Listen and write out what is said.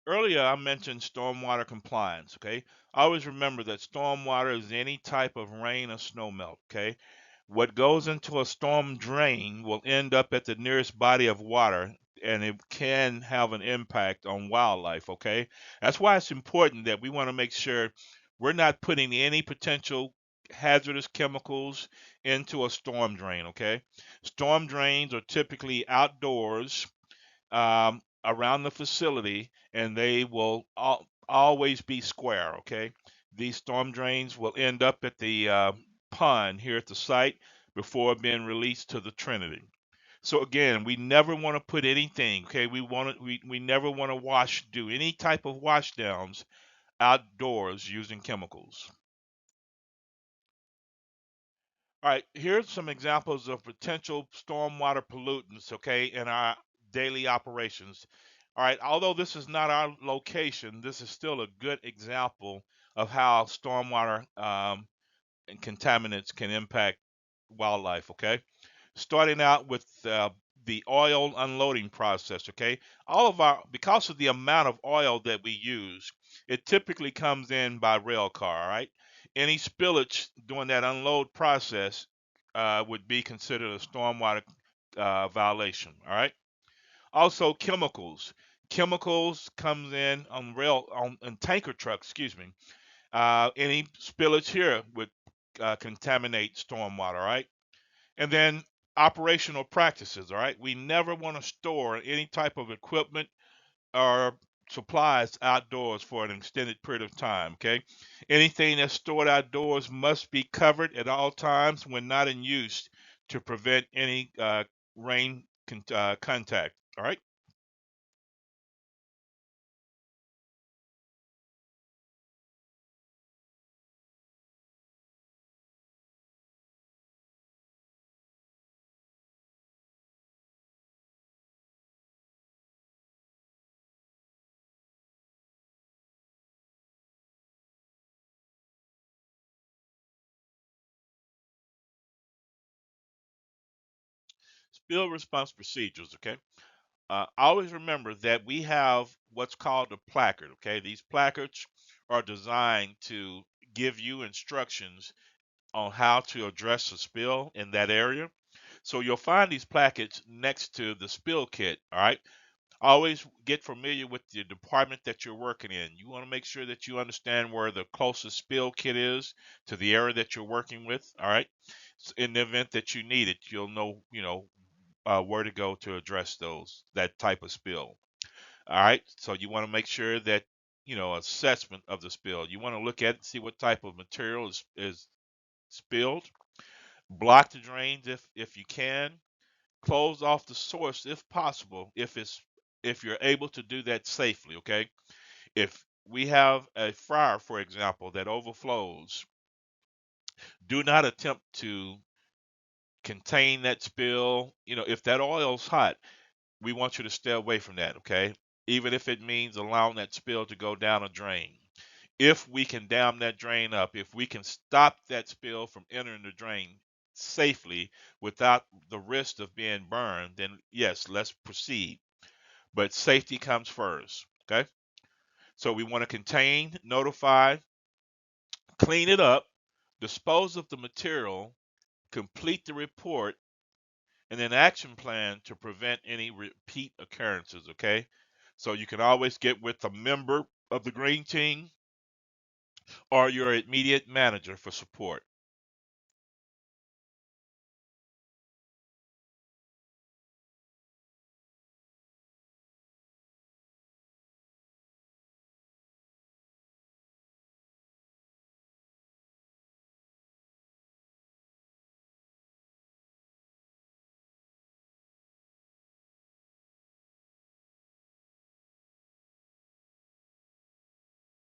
Earlier, I mentioned stormwater compliance. Okay, always remember that stormwater is any type of rain or snow melt. Okay, what goes into a storm drain will end up at the nearest body of water, and it can have an impact on wildlife. Okay, that's why it's important that we want to make sure we're not putting any potential hazardous chemicals into a storm drain. Okay, storm drains are typically outdoors around the facility, and they will always be square. Okay, these storm drains will end up at the pond here at the site before being released to the Trinity. So again, we never want to put anything. Okay, we never want to do any type of wash downs outdoors using chemicals. All right, here's some examples of potential stormwater pollutants, okay, in our daily operations. All right, although this is not our location, this is still a good example of how stormwater and contaminants can impact wildlife, okay? Starting out with the oil unloading process, okay? Because of the amount of oil that we use, it typically comes in by rail car, all right? Any spillage during that unload process would be considered a stormwater violation, all right? Also, chemicals. Chemicals comes in on tanker trucks, excuse me. Any spillage here would contaminate stormwater, all right? And then operational practices, all right? We never want to store any type of equipment or supplies outdoors for an extended period of time, okay? Anything that's stored outdoors must be covered at all times when not in use to prevent any rain contact, all right? Spill response procedures, okay? Always remember that we have what's called a placard, okay? These placards are designed to give you instructions on how to address a spill in that area. So you'll find these placards next to the spill kit, all right? Always get familiar with the department that you're working in. You want to make sure that you understand where the closest spill kit is to the area that you're working with, all right? In the event that you need it, you'll know, where to go to address that type of spill. All right. So you want to make sure that assessment of the spill. You want to look at it, see what type of material is spilled. Block the drains if you can. Close off the source if possible. If you're able to do that safely. Okay. If we have a fryer, for example, that overflows, do not attempt to contain that spill. If that oil's hot, we want you to stay away from that, okay? Even if it means allowing that spill to go down a drain. If we can dam that drain up, if we can stop that spill from entering the drain safely without the risk of being burned, then yes, let's proceed. But safety comes first, okay? So we want to contain, notify, clean it up, dispose of the material, complete the report, and then action plan to prevent any repeat occurrences, okay? So you can always get with a member of the green team or your immediate manager for support.